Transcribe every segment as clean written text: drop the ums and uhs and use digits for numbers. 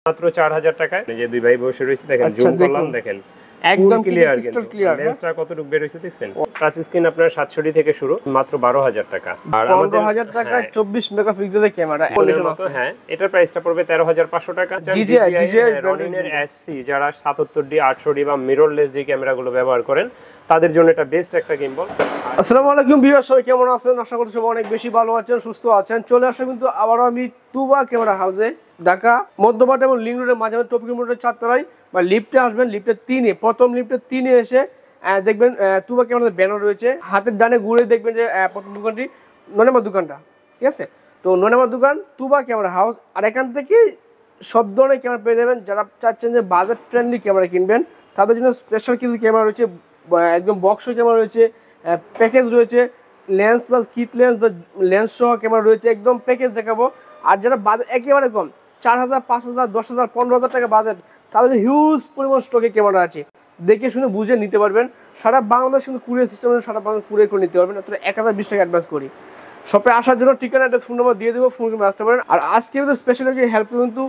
মাত্র 4000 টাকায়। এই যে দুই ভাই বসে রয়েছে দেখেন, জুম করলাম দেখেন একদম ক্লিয়ার, লেন্সটা কতটুকু বের হইছে দেখছেন। টাচ স্ক্রিন আপনার 720 থেকে শুরু, মাত্র 12000 টাকা। আর আমাদের 15000 টাকায় 24 মেগাপিক্সেলের ক্যামেরা মতো। হ্যাঁ, এটার প্রাইসটা পড়বে 13500 টাকা। DJI Ronin এর SC যারা 77D 800D বা মিররলেস যে ক্যামেরাগুলো ব্যবহার করেন তাদের জন্য এটা বেস্ট একটা গিম্বল। আসসালামু আলাইকুম ভিউয়ার্স, সবাই কেমন আছেন? আশা করি সবাই অনেক বেশি ভালো আছেন, সুস্থ আছেন। চলে আসলে কিন্তু আবারও আমি তুবা ক্যামেরা হাউসে, ঢাকা মধ্যপাট এবং লিংক রোডের মাঝামাঝি টপিক মোড়ের 4 তলায় বা লিফটে আসবেন। লিফটে 3 প্রথম লিফটে 3 এসে দেখবেন তুবা ক্যামেরার ব্যানার রয়েছে। হাতের ডানে ঘুরে দেখবেন যে প্রথম দোকানটি 9 নম্বর দোকানটা, ঠিক আছে? তো 9 নম্বর দোকান তুবা ক্যামেরা হাউস। আর এখান থেকে সব ধরনের ক্যামেরা পেয়ে যাবেন। যারা চাচ্ছেন যে বাজেট ফ্রেন্ডলি ক্যামেরা কিনবেন তাদের জন্য স্পেশাল কিছু ক্যামেরা রয়েছে, একদম বক্স ক্যামেরা রয়েছে, প্যাকেজ রয়েছে, লেন্স প্লাস কিট লেন্স বা লেন্স সহ ক্যামেরা রয়েছে, একদম প্যাকেজ দেখাবো। আর যারা বাজেট একেবারে কম 4000, 5000, 10000, 15000 টাকা বাজেট, তাদের হিউজ পরিমাণ স্টকে ক্যামেরা আছে, দেখে শুনে বুঝে নিতে পারবেন। সারা বাংলাদেশ কিন্তু কুরিয়ার সিস্টেম, সারা বাংলাদেশ কুরিয়ার করে নিতে পারবেন। অথবা 1020 টাকা অ্যাডভান্স করি। শপে আসার জন্য ঠিকানা, অ্যাড্রেস, ফোন নাম্বার দিয়ে দেবো, ফোন করে আসতে পারেন। আর আজকে কিন্তু স্পেশাল হেল্প কিন্তু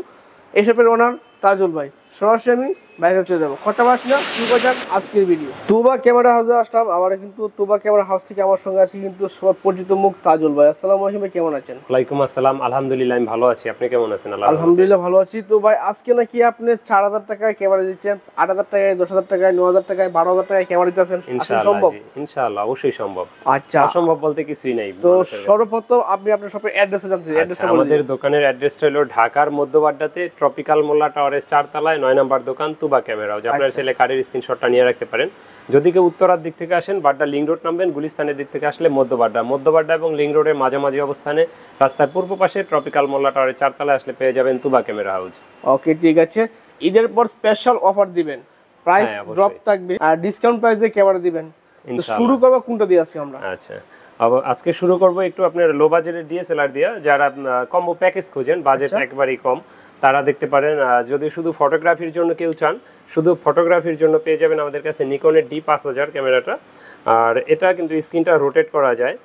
এই শপের ওনার তাজুল ভাই। সরাসরি আমি বাইরে চলে যাবো, কথা বলছি না, শুরু করা যাক আজকের ভিডিও। তুবা ক্যামেরা হাউসে আসলাম। আবার কিন্তু তুবা ক্যামেরা হাউস থেকে আমার সঙ্গে আছে কিন্তু সবার পরিচিত মুখ তাজুল ভাই। আসসালামু আলাইকুম ভাই, কেমন আছেন? ওয়ালাইকুম আসসালাম, আলহামদুলিল্লাহ আমি ভালো আছি। আপনি কেমন আছেন? আলহামদুলিল্লাহ ভালো আছি। তো ভাই আজকে নাকি আপনি 4000 টাকায় ক্যামেরা দিচ্ছেন, 8000 টাকায়, 10000 টাকায়, 9000 টাকায়, 12000 টাকায় ক্যামেরা দিতেছেন। সম্ভব? ইনশাআল্লাহ অবশ্যই সম্ভব। আচ্ছা, অসম্ভব বলতে কিছুই নাই। তো সর্বপ্রথম আপনি আপনার শপের অ্যাড্রেসে জানতে চাই। অ্যাড্রেসটা বলুন। আমাদের দোকানের অ্যাড্রেসটা হলো ঢাকার মধ্যবাড্ডাতে ট্রপিক্যাল মোল্লা টাওয়ারের 4 তলায় 9 নম্বর দোকান তুবা ক্যামেরা। আপনার ছেলে কার্ডের স্ক্রিনশটটা নিয়ে রাখতে পারেন। যদি কেউ উত্তরার দিক থেকে আসেন, বাড্ডা লিংক রোড নামবেন, গুলিস্তানের দিক থেকে আসলে মধ্যবাড্ডা এবং লিংক রোডের মাঝামাঝি অবস্থানে রাস্তার পূর্ব পাশে ট্রপিক্যাল মোল্লা টাওয়ারের 4 তলায় আসলে পেয়ে যাবেন তুবা ক্যামেরা হাউস। ওকে, ঠিক আছে। ঈদের পর স্পেশাল অফার দিবেন, প্রাইস ড্রপ থাকবে আর ডিসকাউন্ট প্রাইস দিয়ে ক্যামেরা দিবেন। তো শুরু করব কোনটা দিয়ে আজকে আমরা? আচ্ছা, আজকে শুরু করব একটু আপনার লো বাজেটের ডিএসএলআর দিয়ে। যারা কম্বো প্যাকেজ খোঁজেন, বাজেট একেবারেই কম, তারা দেখতে পারেন। যদি শুধু ফটোগ্রাফির জন্য কেউ চান, শুধু ফটোগ্রাফির জন্য পেয়ে যাবেন আমাদের কাছে নিকনের D5000 ক্যামেরাটা। আর এটা কিন্তু স্ক্রিনটা রোটেট করা যায়।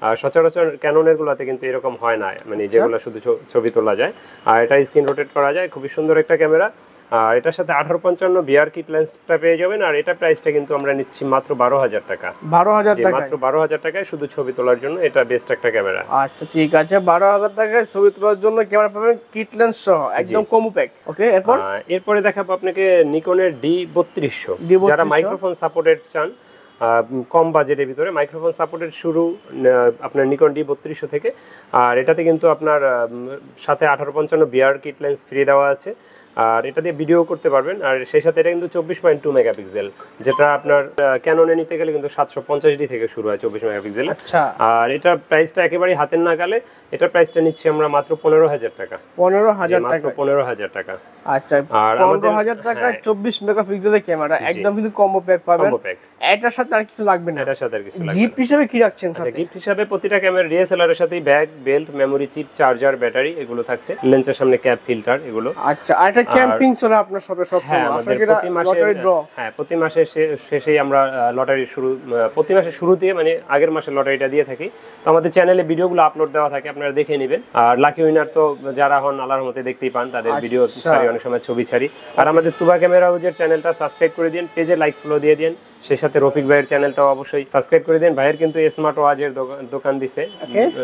আর সচরাচর ক্যাননের গুলাতে কিন্তু এরকম হয় না, মানে যেগুলো শুধু ছবি তোলা যায়। আর এটা স্ক্রিন রোটেট করা যায়, খুবই সুন্দর একটা ক্যামেরা। আর এটার সাথে 1855 বিআর কিট লেন্সটা পেয়ে যাবেন। আর এটা প্রাইসটা কিন্তু আমরা নিচ্ছি মাত্র 12000 টাকা। 12000 টাকা, মাত্র 12000 টাকায় শুধু ছবি তোলার জন্য এটা বেস্ট একটা ক্যামেরা। আচ্ছা ঠিক আছে, 12000 টাকায় ছবি তোলার জন্য ক্যামেরা পাবেন কিট লেন্স সহ, একদম কম্বো প্যাক। ওকে, এরপরে দেখাবো আপনাকে নিকনের D3200। যারা মাইক্রোফোন সাপোর্টেড চান, কম বাজেটের ভিতরে মাইক্রোফোন সাপোর্টেড শুরু আপনার নিকন D3200 থেকে। আর এটাতে কিন্তু আপনার সাথে 1855 বিআর কিট লেন্স ফ্রি দেওয়া আছে। আর এটা দিয়ে ভিডিও করতে পারবেন। আর সেই সাথে এটা কিন্তু 24.2 মেগাপিক্সেল, যেটা আপনার ক্যাননে নিতে গেলে কিন্তু 750D থেকে শুরু হয় 24 মেগাপিক্সেল। আচ্ছা, আর এটা প্রাইসটা একেবারে হাতের নাগালে। এটা প্রাইসটা নিচ্ছি আমরা মাত্র 15000 টাকা। 15000 টাকা, 15000 টাকা। আচ্ছা, আর 15000 টাকায় 24 মেগাপিক্সেলের ক্যামেরা, একদম কিন্তু কম্বো প্যাক পাবেন। এটার সাথে আর কিছু লাগবে না। এটার সাথে আর কিছু লাগবে না। গিফট হিসেবে কি রাখছেন সাথে? গিফট হিসেবে প্রতিটা ক্যামেরা ডিএসএলআর এর সাথেই bag, belt, memory chip, charger, battery এগুলো থাকছে। লেন্সের সামনে ক্যাপ, ফিল্টার এগুলো। আচ্ছা, আর এটা ক্যাম্পিং চলে আপনার সবে সব সময়। আসলে কি লটারি ড্র? হ্যাঁ, প্রতি মাসের শেষেই আমরা লটারি প্রতি মাসের শুরুতে, মানে আগের মাসে লটারিটা দিয়ে থাকি। তো আমাদের চ্যানেলে ভিডিওগুলো আপলোড দেওয়া থাকে, আপনারা দেখে নেবেন। আর লাকি উইনার তো যারা হন আল্লাহর মতে দেখতেই পান, তাদের ভিডিও ছাড়ি, অনেক সময় ছবি ছাড়ি। আর আমাদের তুবা ক্যামেরা হাউসের চ্যানেলটা সাবস্ক্রাইব করে দিন, পেজে লাইক ফলো দিয়ে দিন। সেই সাথে রফিক ভাইয়ের চ্যানেলটাও অবশ্যই সাবস্ক্রাইব করে দিন। ভাইয়ের কিন্তু স্মার্ট ওয়াচের দোকান দিছে,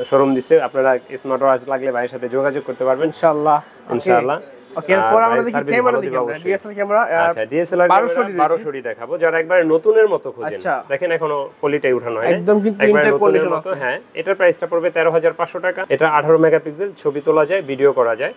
শোরুম দিছে। আপনারা স্মার্ট ওয়াচ লাগলে ভাইয়ের সাথে যোগাযোগ করতে পারবেন ইনশাআল্লাহ। ওকে, এরপর আমরা দেখি ক্যামেরা দেখি, ডিএসএলআর ক্যামেরা। আচ্ছা, ডিএসএলআর 1200 দেখাবো। যারা একবারে নতুনের মতো খোঁজেন, দেখেন এখনো পলিটাই উঠানো হয়, একদম কিন্তু ইনটেক কন্ডিশন আছে। হ্যাঁ, এটার প্রাইসটা পড়বে 13500 টাকা। এটা 18 মেগাপিক্সেল, ছবি তোলা যায়, ভিডিও করা যায়।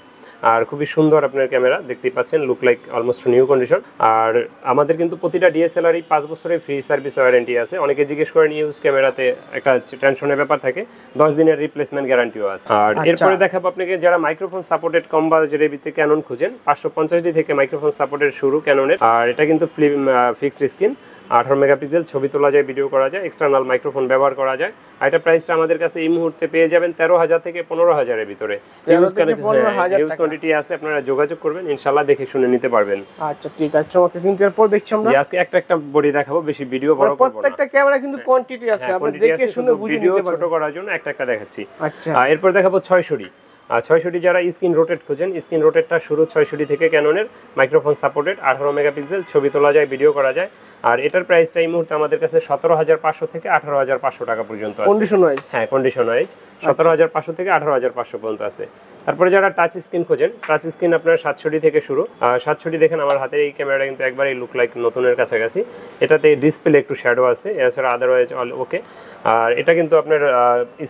আর খুবই সুন্দর আপনার ক্যামেরা, দেখতেই পাচ্ছেন, look like almost new condition. আর আমাদের কিন্তু প্রতিটা ডিএসএলআর 5 বছরের ফ্রি সার্ভিস ওয়ারেন্টি আছে। অনেকে জিজ্ঞেস করেন ইউজ ক্যামেরাতে একটা টেনশনের ব্যাপার থাকে, 10 দিনের রিপ্লেসমেন্ট গ্যারান্টিও আছে। আর এরপরে দেখাবো আপনাকে যারা মাইক্রোফোন সাপোর্টেড কম বাজেটের ভিতরে ক্যানন খুঁজেন, 550D থেকে মাইক্রোফোন সাপোর্টেড শুরু ক্যাননের। আর এটা কিন্তু ফিক্সড স্ক্রিন, 18 মেগাপিক্সেল, ছবি তোলা যায়, ভিডিও করা যায়, এক্সটার্নাল মাইক্রোফোন ব্যবহার করা যায়। আর এটা প্রাইসটা আমাদের কাছে এই মুহূর্তে পেয়ে যাবেন 13000 থেকে 15000 এর ভিতরে। ইউজ কোয়ান্টিটি আছে, আপনারা যোগাযোগ করবেন, ইনশাআল্লাহ দেখে শুনে নিতে পারবেন। আচ্ছা ঠিক আছে, ওকে। কিন্তু এরপর দেখছি আমরা আজকে একটা বডি দেখাবো, বেশি ভিডিও বড় করব না। প্রত্যেকটা ক্যামেরা কিন্তু কোয়ান্টিটি আছে, আমরা দেখে শুনে বুঝে নিতে পারবেন। ভিডিও ছোট করার জন্য একটা দেখাচ্ছি। আচ্ছা, এরপর দেখাবো 600D। আর 600D যারা স্ক্রিন রোটেট খোঁজেন, স্ক্রিন রোটেটটা শুরু 600D থেকে ক্যাননের, মাইক্রোফোন সাপোর্টেড, 18 মেগাপিক্সেল, ছবি তোলা যায়, ভিডিও করা যায়। আর এটার প্রাইসটা এই মুহূর্তে আমাদের কাছে 17,500 থেকে 18,500 টাকা পর্যন্ত আছে। Condition wise? হ্যাঁ, কন্ডিশন ওয়াইজ 17,500 থেকে 18,500 পর্যন্ত আছে। তারপরে যারা টাচ স্ক্রিন খোঁজেন, টাচ স্ক্রিন আপনার 700D থেকে শুরু। 700D দেখেন আমার হাতের এই ক্যামেরাটা কিন্তু একবারই লুক লাইক নতুনের কাছাকাছি। এটাতে ডিসপ্লে একটু শ্যাডো আছে, এছাড়া আদারওয়াইজ অল ওকে। আর এটা কিন্তু আপনার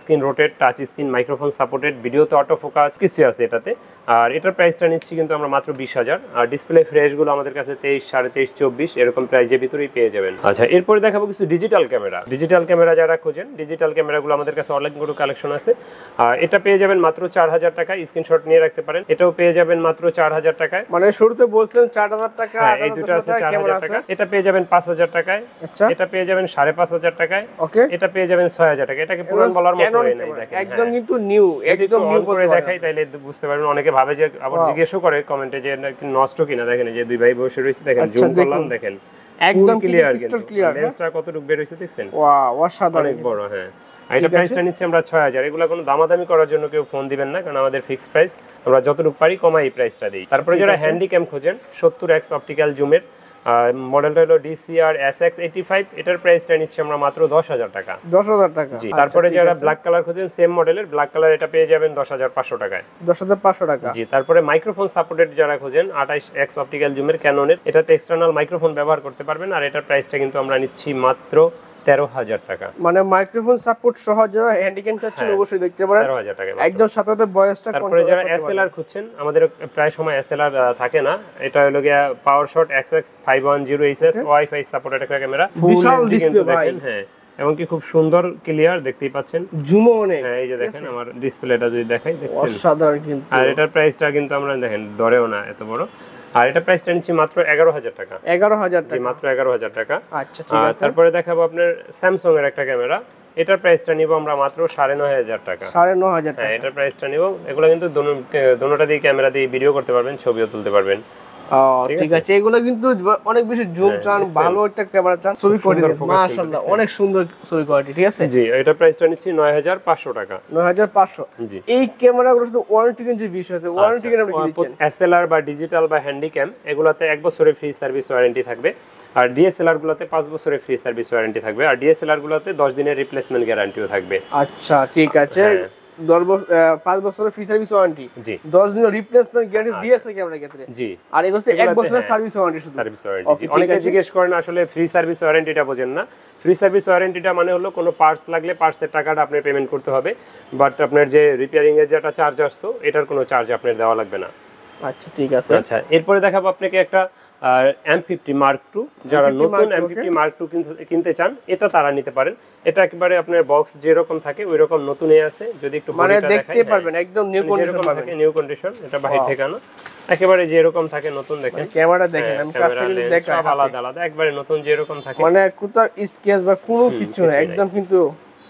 screen rotate, touch screen, microphone supported, ভিডিওতে অটো ফোকাস কিছু আছে এটাতে। আর এটার প্রাইসটা নিচ্ছি কিন্তু আমরা মাত্র 20,000। আর ডিসপ্লে ফ্রেশগুলো আমাদের কাছে 23, 23.5, 24 এরকম প্রাইজের ভিতরেই পেয়ে যাবেন। আচ্ছা, এরপরে দেখাবো কিছু ডিজিটাল ক্যামেরা। ডিজিটাল ক্যামেরা যারা খোঁজেন, ডিজিটাল ক্যামেরাগুলো আমাদের কাছে অনেকগুলো কালেকশন আছে। এটা পেয়ে যাবেন মাত্র 4,000 টাকায়, স্ক্রিনশট নিয়ে রাখতে পারেন। এটাও পেয়ে যাবেন মাত্র 4,000 টাকায়। মানে শুরুতে বলছেন 4,000 টাকা, হ্যাঁ, এই দুটো আছে 4,000 টাকা। এটা পেয়ে যাবেন 5,000 টাকায়। আচ্ছা, এটা পেয়ে যাবেন 5,500 টাকায়। ওকে, এটা পেয়ে যাবেন 6,000 টাকা। এটাকে পুরান বলার মতো হয় নাই, দেখেন একদম কিন্তু নিউ, একদম নিউ করে দেখাই তাইলে বুঝতে পারবেন। অনেকে ভাবে যে আবার জিজ্ঞেসও করে কমেন্টে যে নষ্ট কিনা। দেখেন যে দুই ভাই বসে রয়েছে, দেখেন জুম করলাম, দেখেন একদম ক্লিয়ার, ক্রিস্টাল ক্লিয়ার। লেন্সটা কতটুকু বের হইছে দেখছেন? ওয়াও, অসাধারণ, অনেক বড়। হ্যাঁ, এটা প্রাইসটা নিচ্ছি আমরা 6,000। এগুলো কোনো দামাদামি করার জন্য কেউ ফোন দিবেন না, কারণ আমাদের ফিক্স প্রাইস, আমরা যতটুকু পারি কমাই এই প্রাইসটা দিই। তারপরে যারা হ্যান্ডিক্যাম খোঁজেন, 70x অপটিক্যাল জুমের, মডেলটা হলো DCR SX85, এটার প্রাইসটা নিচ্ছি আমরা মাত্র 10,000 টাকা। 10,000 টাকা, জি। তারপরে যারা ব্ল্যাক কালার খোঁজেন, সেম মডেলের ব্ল্যাক কালার, এটা পেয়ে যাবেন 10,500 টাকায়। 10,500 টাকা, জি। তারপরে মাইক্রোফোন সাপোর্টেড যারা খোঁজেন, 28x অপটিক্যাল জুমের ক্যাননের, এটাতে এক্সটার্নাল মাইক্রোফোন ব্যবহার করতে পারবেন। আর এটার প্রাইসটা কিন্তু আমরা নিচ্ছি মাত্র 13,000 টাকা। মানে মাইক্রোফোন সাপোর্ট সহ যারা হ্যান্ডিক্যাম চাচ্ছেন অবশ্যই দেখতে পারেন, 13,000 টাকা একদম সাথে ভয়েসটা। তারপরে যারা SLR খুঁজছেন, আমাদের প্রায় সময় SLR থাকে না, এটা হলো গিয়া পাওয়ারশট XX510HS ওয়াইফাই সাপোর্টেড একটা ক্যামেরা, বিশাল ডিসপ্লে ভাই। হ্যাঁ, এবং কি খুব সুন্দর ক্লিয়ার, দেখতেই পাচ্ছেন, জুমও অনেক। হ্যাঁ, এই যে দেখেন আমার ডিসপ্লেটা যদি দেখাই, দেখছেন অসাধারণ কিন্তু। আর এটার প্রাইসটা কিন্তু আমরা দেখেন ধরেও না এত বড়। আর এটা প্রাইসটা নিচ্ছি মাত্র 11,000 টাকা। 11,000 জি, টাকা, মাত্র 11,000 টাকা। আচ্ছা, ঠিক আছে। তারপরে দেখাবো আপনার স্যামসাং এর একটা ক্যামেরা, এটার প্রাইসটা নিব আমরা মাত্র 9,500 টাকা। 9,500 টাকা, হ্যাঁ, এটার প্রাইসটা নিব। এগুলো কিন্তু দোনোটা দিয়ে ক্যামেরা দিয়ে ভিডিও করতে পারবেন, ছবিও তুলতে পারবেন। ঠিক আছে। এগুলো কিন্তু অনেক বেশি জুম চান, ভালো একটা ক্যামেরা চান, ছবি কোয়ালিটি মাশাআল্লাহ অনেক সুন্দর ছবি কোয়ালিটি, ঠিক আছে। জি, এটার প্রাইসটা নিচ্ছি 9,500 টাকা। 9,500। জি। এই ক্যামেরাগুলো শুধু ওয়ারেন্টি কিন্তু বিষয় আছে, ওয়ারেন্টি কেন আপনি কি দিচ্ছেন? SLR বা ডিজিটাল বা হ্যান্ডিক্যাম এগুলাতে 1 বছরের ফ্রি সার্ভিস ওয়ারেন্টি থাকবে। আর DSLR গুলোতে 5 বছরের ফ্রি সার্ভিস ওয়ারেন্টি থাকবে। আর DSLR গুলোতে 10 দিনের রিপ্লেসমেন্ট গ্যারান্টিও থাকবে। আচ্ছা, ঠিক আছে। 5 বছরের ফ্রি সার্ভিস ওয়ারেন্টি, জি, 10 দিনের রিপ্লেসমেন্ট গ্যারান্টি দিয়েছে ক্যামেরার ক্ষেত্রে। জি। আর এগুলোতে 1 বছরের সার্ভিস ওয়ারেন্টি শুধু। Service warranty. অনেকে জিজ্ঞেস করেন আসলে ফ্রি সার্ভিস ওয়ারেন্টিটা বোঝেন না। ফ্রি সার্ভিস ওয়ারেন্টিটা মানে হলো কোনো পার্টস লাগলে পার্টসের টাকাটা আপনি পেমেন্ট করতে হবে, বাট আপনার যে রিপেয়ারিং এর যেটা চার্জ আসতো, এটার কোনো চার্জ আপনার দেওয়া লাগবে না। আচ্ছা, ঠিক আছে। আচ্ছা, এরপরে দেখাবো আপনাকে একটা M50 Mark II। যারা নতুন M50 Mark II কিনতে চান, এটা তারা নিতে পারেন। এটা একেবারে আপনার বক্স যেরকম থাকে ওই রকম নতুনই আছে। যদি একটু মানে দেখতে পারবেন একদম নিউ কন্ডিশন পাবেন, নিউ কন্ডিশন, এটা বাহির থেকে আনা, একেবারে যেরকম থাকে নতুন। দেখেন ক্যামেরা দেখেন, আমি কাছ থেকে দেখাই, সব আলাদা আলাদা, একবারে নতুন যেরকম থাকে, মানে কোথাও স্কেচ বা কোনো কিছু না, একদম কিন্তু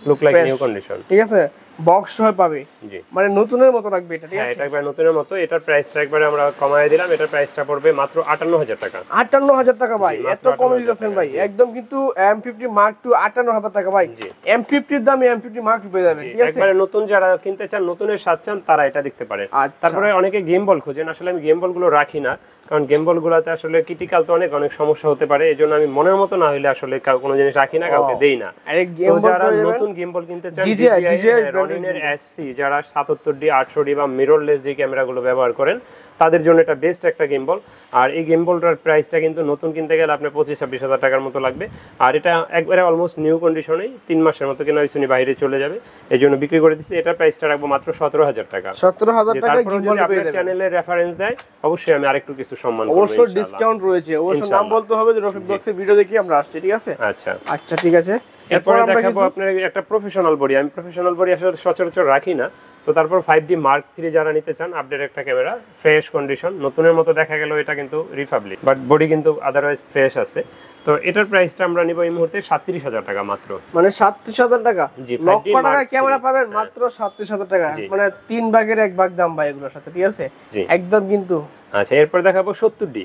লুক লাইক নিউ কন্ডিশন, ঠিক আছে। বক্স সহ পাবে, জি, মানে নতুনের মতো লাগবে এটা, ঠিক হ্যাঁ, আছে। এটা একবার নতুনের মতো। এটার প্রাইসটা একবারে আমরা কমায় দিলাম। এটার প্রাইসটা পড়বে মাত্র 58,000 টাকা। 58,000 টাকা ভাই, মাত্র এত কমে দিতেছেন ভাই, জি। একদম কিন্তু M50 Mark II 58,000 টাকা ভাই। জি। M50 এর দামে M50 Mark II পেয়ে যাবেন, ঠিক আছে। একবারে নতুন যারা কিনতে চান, নতুনের স্বাদ চান, তারা এটা দেখতে পারে। আচ্ছা। তারপরে অনেকে গেম বল খোঁজেন, আসলে আমি গেম বলগুলো রাখি না, কারণ গেম বলগুলোতে আসলে ক্রিটিক্যাল তো অনেক সমস্যা হতে পারে। এজন্য আমি মনের মতো না হইলে আসলে কোনো জিনিস রাখি না, কাউকে দেই না। আরে তো গেম বল যারা নতুন গেম বল কিনতে চান, DJI রনিনের SC, যারা 77D 800D বা মিররলেস যে ক্যামেরাগুলো ব্যবহার করেন, তাদের জন্য এটা বেস্ট একটা গেম বল। আর এই গেম বলটার প্রাইসটা কিন্তু নতুন কিনতে গেলে আপনার 25-26 হাজার টাকার মতো লাগবে। আর এটা একবারে অলমোস্ট নিউ কন্ডিশনেই 3 মাসের মতো কিনা হয়েছে, বাইরে চলে যাবে, এই জন্য বিক্রি করে দিচ্ছি। এটার প্রাইসটা রাখবো মাত্র 17,000 টাকা। 17,000 টাকা তারপরে গেম যদি বল পেয়ে আপনার যাবেন। চ্যানেলে রেফারেন্স দেয়, অবশ্যই আমি আরেকটু কিছু সম্মান করব, অবশ্যই ইনশাআল্লাহ। ডিসকাউন্ট রয়েছে, অবশ্যই নাম বলতে হবে যে রফিক ব্লগসের ভিডিও দেখি আমরা আসছি, ঠিক আছে। আচ্ছা, আচ্ছা, ঠিক আছে। এরপর আমরা দেখাবো আপনার একটা প্রফেশনাল বডি। আমি প্রফেশনাল বডি আসলে সচরাচর রাখি না, তো তারপর 5D Mark III যারা নিতে চান, আপডেট একটা ক্যামেরা, ফ্রেশ কন্ডিশন, নতুনের মতো দেখা গেল এটা কিন্তু রিপাবলিক, বাট বডি কিন্তু আদারওয়াইজ ফ্রেশ আছে। তো এটার প্রাইসটা আমরা নিব এই মুহূর্তে 37,000 টাকা মাত্র। মানে 37,000 টাকা, জি, লক্ষ 5D টাকা Mark ক্যামেরা III, পাবেন মাত্র 37,000 টাকা, জি। মানে 3 ভাগের 1 ভাগ দাম ভাই এগুলোর সাথে, ঠিক আছে, জি। একদম কিন্তু। আচ্ছা, এরপর দেখাবো 70D।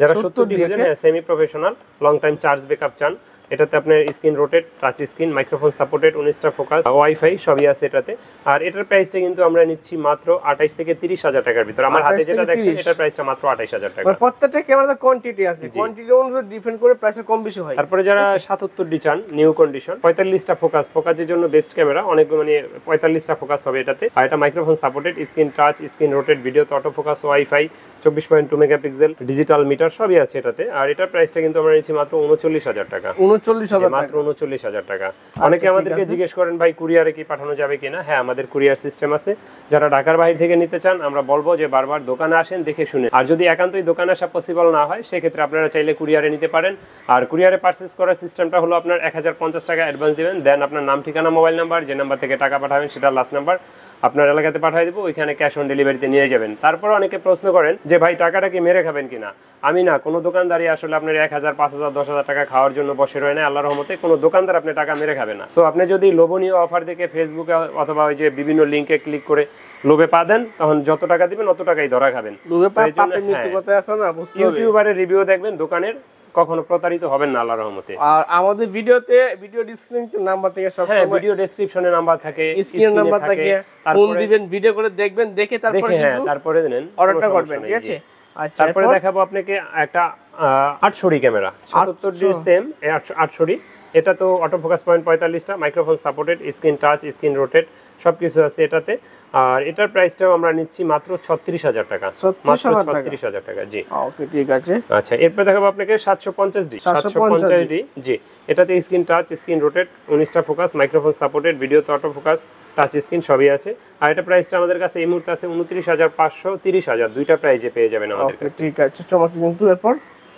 যারা 70D okay। Semi professional, long time charge backup চান, এটাতে আপনার screen rotate, touch screen, microphone supported, 19টা ফোকাস, ওয়াইফাই সবই আছে এটাতে। আর এটার প্রাইসটা কিন্তু আমরা নিচ্ছি মাত্র 28 থেকে 30,000 টাকার ভিতর। আমার হাতে 28 যেটা থেকে দেখছেন 30 এটার প্রাইসটা মাত্র 28,000 টাকা। মানে প্রত্যেকটা ক্যামেরাতে কোয়ান্টিটি আছে, কোয়ান্টিটি অনুযায়ী ডিপেন্ড করে প্রাইসে কম বেশি হয়। তারপরে যারা 77D চান নিউ কন্ডিশন, 45টা ফোকাসের জন্য বেস্ট ক্যামেরা, অনেক মানে 45টা ফোকাস হবে এটাতে। আর এটা microphone supported, screen touch, screen rotate, ভিডিওতে auto focus, wifi, 24.2 megapixel, digital meter সবই আছে এটাতে। আর এটার প্রাইসটা কিন্তু আমরা নিচ্ছি মাত্র 39,000 টাকা। 39,000 মাত্র 39,000 টাকা। অনেকে আমাদেরকে জিজ্ঞেস করেন ভাই কুরিয়ারে কি পাঠানো যাবে কিনা। হ্যাঁ, আমাদের কুরিয়ার সিস্টেম আছে। যারা ঢাকার বাইরে থেকে নিতে চান আমরা বলবো যে বারবার দোকানে আসেন, দেখে শুনে। আর যদি একান্তই দোকানে আসা পসিবল না হয় সেক্ষেত্রে আপনারা চাইলে কুরিয়ারে নিতে পারেন। আর কুরিয়ারে পারচেজ করার সিস্টেমটা হলো আপনার 1050 টাকা অ্যাডভান্স দিবেন, দেন আপনার নাম, ঠিকানা, মোবাইল নাম্বার, যে নাম্বার থেকে টাকা পাঠাবেন সেটা লাস্ট নাম্বার আপনার এলাকাতে পাঠিয়ে দেবো, ওইখানে ক্যাশ অন ডেলিভারিতে নিয়ে যাবেন। তারপর অনেকে প্রশ্ন করেন যে ভাই টাকাটা কি মেরে খাবেন কিনা। আমি না, কোনো দোকানদারই আসলে আপনার 1,000, 5,000, 10,000 টাকা খাওয়ার জন্য বসে রয় না। আল্লাহর রহমতে কোনো দোকানদার আপনি টাকা মেরে খাবে না। সো আপনি যদি লোভনীয় অফার দেখে ফেসবুকে অথবা ওই যে বিভিন্ন লিঙ্কে ক্লিক করে লোভে পা দেন, তখন যত টাকা দিবেন অত টাকাই ধরা খাবেন। লোভে পা পাপের মৃত্যু কথা আছে না, বুঝতে হবে। ইউটিউবারের রিভিউ দেখবেন দোকানের, কখনো প্রতারিত হবেন না আল্লাহর রহমতে। আর আমাদের ভিডিওতে ভিডিও ডেসক্রিপশন নাম্বার থেকে সব সময় ভিডিও ডেসক্রিপশনে নাম্বার থাকে, স্ক্রিন নাম্বার থাকে, ফোন দিবেন, ভিডিও করে দেখবেন, দেখে তারপরে কিন্তু তারপরে নেন, অর্ডারটা করবেন, ঠিক আছে? আচ্ছা, তারপরে দেখাবো আপনাকে একটা 800D camera, 77D same 800D। এটা তো অটো ফোকাস পয়েন্ট 45টা, microphone supported, screen touch, screen rotate সবকিছু আছে এটাতে। আর এটার প্রাইসটাও আমরা নিচ্ছি মাত্র 36,000 টাকা। মাত্র 36,000 টাকা, জি। ওকে, ঠিক আছে। আচ্ছা, এরপর দেখাবো আপনাকে 750D। 750D, জি। এটাতে স্ক্রিন টাচ, স্ক্রিন রোটেট, 19টা ফোকাস, মাইক্রোফোন সাপোর্টেড, ভিডিওতে অটো ফোকাস, টাচ স্ক্রিন সবই আছে। আর এটা প্রাইসটা আমাদের কাছে এই মুহূর্তে আছে 29,500, 30,000, দুইটা প্রাইজে পেয়ে যাবেন আমাদের কাছে। ঠিক আছে, চমৎকার। কিন্তু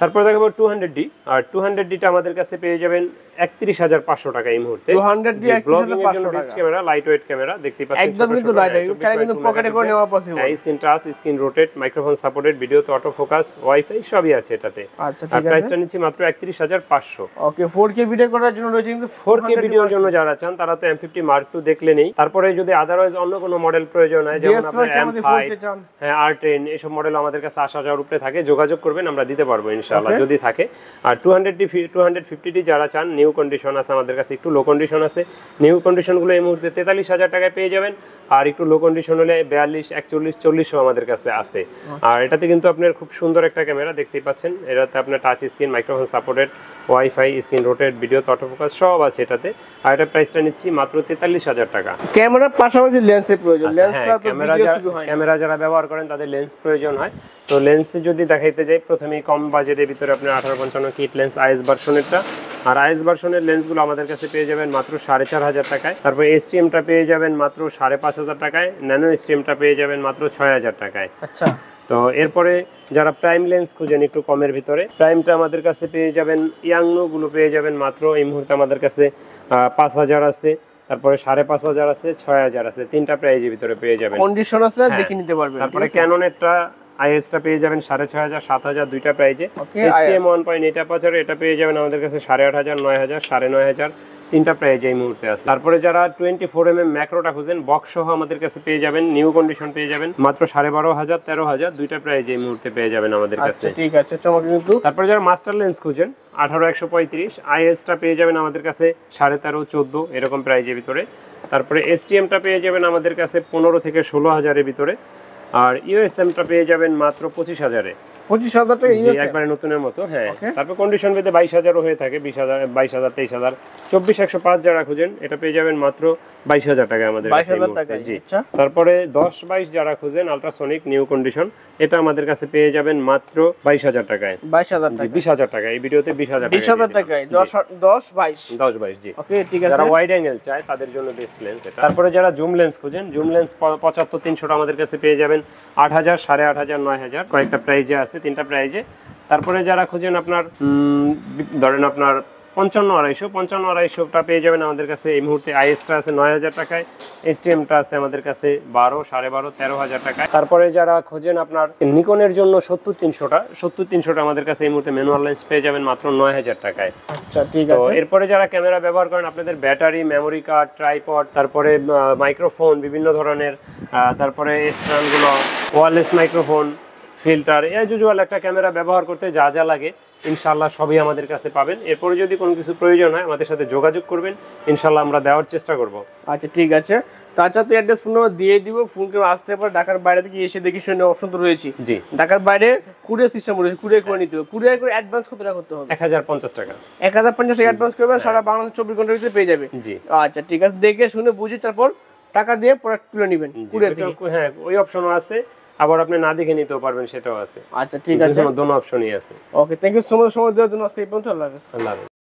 তারপর দেখাবো 200D। আর 200Dটা আমাদের কাছে পেয়ে যাবেন 31,500 টাকা এই মুহূর্তে। 200D 31,500 best camera, light weight camera, দেখতে পাচ্ছেন একদম কিন্তু লাইট ওয়েট, এটা কিন্তু পকেটে করে নেওয়া possible. Screen touch, screen rotate, microphone supported, ভিডিওতে অটো ফোকাস, ওয়াইফাই সবই আছে এটাতে। আচ্ছা, ঠিক আর আছে। প্রাইসটা নিচ্ছি মাত্র 31,500। ওকে, 4K ভিডিও করার জন্য রয়েছে কিন্তু 4K ভিডিওর জন্য যারা চান তারা তো M50 Mark II দেখলে নেই। তারপরে যদি আদারওয়াইজ অন্য কোনো মডেল প্রয়োজন হয়, যেমন আপনার M5, হ্যাঁ R10, এসব মডেল আমাদের কাছে 80,000 উপরে থাকে, যোগাযোগ করবেন, আমরা দিতে পারবো ইনশাআল্লাহ যদি থাকে। আর 250D যারা চান, নিউ কন্ডিশন আছে আমাদের কাছে, একটু লো কন্ডিশন আছে। নিউ কন্ডিশনগুলো এই মুহূর্তে 43,000 টাকায় পেয়ে যাবেন। আর একটু লো কন্ডিশন হলে 42, 41, 40 আমাদের কাছে আছে। আর এটাতে কিন্তু আপনার খুব সুন্দর একটা ক্যামেরা দেখতেই পাচ্ছেন। এটাতে আপনার touch screen, microphone supported, wifi, screen rotate, ভিডিওতে অটো ফোকাস সব আছে এটাতে। আর এটা প্রাইসটা নিচ্ছি মাত্র 43,000 টাকা। ক্যামেরার পাশাপাশি লেন্সের প্রয়োজন। ক্যামেরা যারা ব্যবহার করেন তাদের লেন্স প্রয়োজন হয়। তো লেন্সে যদি দেখাইতে যাই, প্রথমেই কম বাজেটের ভিতরে আপনার 1855 কিট লেন্স আইএস ভার্সনেরটা। আর আইএস ভার্সনের লেন্সগুলো আমাদের কাছে পেয়ে যাবেন মাত্র 4,500 টাকায়। তারপর এসটিএমটা পেয়ে যাবেন মাত্র 5,500 টাকায়। ন্যানো এসটিএমটা পেয়ে যাবেন মাত্র 6,000 টাকায়। আচ্ছা, তো এরপরে যারা প্রাইম লেন্স খুঁজেন একটু কমের ভিতরে, প্রাইমটা আমাদের কাছে পেয়ে যাবেন, ইয়াংনো গুলো পেয়ে যাবেন মাত্র এই মুহূর্তে আমাদের কাছে 5,000 আছে, তারপরে 5,500 আছে, 6,000 আছে, তিনটা প্রাইজের ভিতরে পেয়ে যাবেন। কন্ডিশন আছে, দেখে নিতে পারবেন। তারপরে ক্যাননেরটা আইএসটা পেয়ে যাবেন 6,500, 7,000, দুইটা প্রাইজে। এসটিএম 1.8 অ্যাপারচার এটা পেয়ে যাবেন আমাদের কাছে 8,500, 9,000, 9,500, তিনটা প্রাইজ এই মুহূর্তে আছে। তারপরে যারা 24mm ম্যাক্রোটা খুঁজেন, বক্স সহ আমাদের কাছে পেয়ে যাবেন, নিউ কন্ডিশন পেয়ে যাবেন মাত্র 12,500, 13,000, দুইটা প্রাইজ এই মুহূর্তে পেয়ে যাবেন আমাদের কাছে। আচ্ছা, ঠিক আছে, চমৎকার। কিন্তু তারপরে যারা মাস্টার লেন্স খুঁজেন, 18-135 আইএসটা পেয়ে যাবেন আমাদের কাছে 13,500, 14 এরকম প্রাইজের ভিতরে। তারপরে এসটিএমটা পেয়ে যাবেন আমাদের কাছে 15 থেকে 16,000-এর ভিতরে। আর ইউএসএমটা পেয়ে যাবেন মাত্র 25,000-এ। 25,000 টাকা ইউএস, একবারে নতুনের মতো। হ্যাঁ, তারপর কন্ডিশন ভেদে 22,000 হয়ে থাকে, 20,000, 22,000, 23,000। 24-105 যারা খুঁজেন এটা পেয়ে যাবেন মাত্র 22,000 টাকা আমাদের কাছে। 22,000 টাকা, জি। আচ্ছা। তারপরে 10-22 যারা খুঁজেন আলট্রাসনিক নিউ কন্ডিশন, এটা আমাদের কাছে পেয়ে যাবেন মাত্র 22,000 টাকায়। 22,000 টাকা, 20,000 টাকা এই ভিডিওতে 20,000 টাকা, 20,000 টাকায় 10-22, জি। ওকে, ঠিক আছে। যারা ওয়াইড অ্যাঙ্গেল চায় তাদের জন্য বেস্ট লেন্স এটা। তারপরে যারা জুম লেন্স খুঁজেন, জুম লেন্স 75-300 আমাদের কাছে পেয়ে যাবেন 8,000, 8,500, 9,000, কয়েকটা প্রাইজে আছে, তিনটা প্রাইজে। তারপরে যারা খুঁজেন আপনার ধরেন আপনার 55-250টা পেয়ে যাবেন আমাদের কাছে এই মুহূর্তে। আইএসটা আছে 9,000 টাকায়, এসটিএমটা আছে আমাদের কাছে 12, 12,500, 13,000 টাকায়। তারপরে যারা খোঁজেন আপনার নিকনের জন্য 70-300টা আমাদের কাছে এই মুহূর্তে ম্যানুয়াল লেন্স পেয়ে যাবেন মাত্র 9,000 টাকায়। আচ্ছা, ঠিক তো আছে। এরপরে যারা ক্যামেরা ব্যবহার করেন, আপনাদের ব্যাটারি, মেমোরি কার্ড, ট্রাইপড, তারপরে মাইক্রোফোন বিভিন্ন ধরনের, তারপরে স্ট্যান্ডগুলো, ওয়্যারলেস মাইক্রোফোন, ফিল্টার, ইউজুয়াল একটা ক্যামেরা ব্যবহার করতে যা যা লাগে ইনশাআল্লাহ সবই আমাদের কাছে পাবেন। এরপরে যদি কোনো কিছু প্রয়োজন হয় আমাদের সাথে যোগাযোগ করবেন, ইনশাআল্লাহ আমরা দেওয়ার চেষ্টা করব। আচ্ছা ঠিক আছে, তাছাড়া তো অ্যাড্রেস ফোন নাম্বার দিয়ে দিব, ফোন করে আসতে পারে। ঢাকার বাইরে থেকে এসে দেখি শুনে অপশন তো রয়েছে। জি, ঢাকার বাইরে কুরিয়ার সিস্টেম রয়েছে, কুরিয়ার করে নিতে হবে। কুরিয়ার করে অ্যাডভান্স কত টাকা করতে হবে? 1050 টাকা। 1050 টাকা অ্যাডভান্স করবেন, সারা বাংলাদেশ 24 ঘন্টার ভিতরে পেয়ে যাবে। জি আচ্ছা ঠিক আছে, দেখে শুনে বুঝে তারপর টাকা দিয়ে প্রোডাক্ট তুলে নেবেন কুরিয়ার থেকে। হ্যাঁ, ওই অপশনও আছে, আবার আপনি না দেখে নিতেও পারবেন, সেটাও আছে। আচ্ছা ঠিক আছে, দোনো অপশনই আছে। ওকে, থ্যাংক ইউ সো মাচ সময় দেওয়ার জন্য। আজকে এই পর্যন্ত, আল্লাহ হাফেজ। আল্লাহ হাফেজ।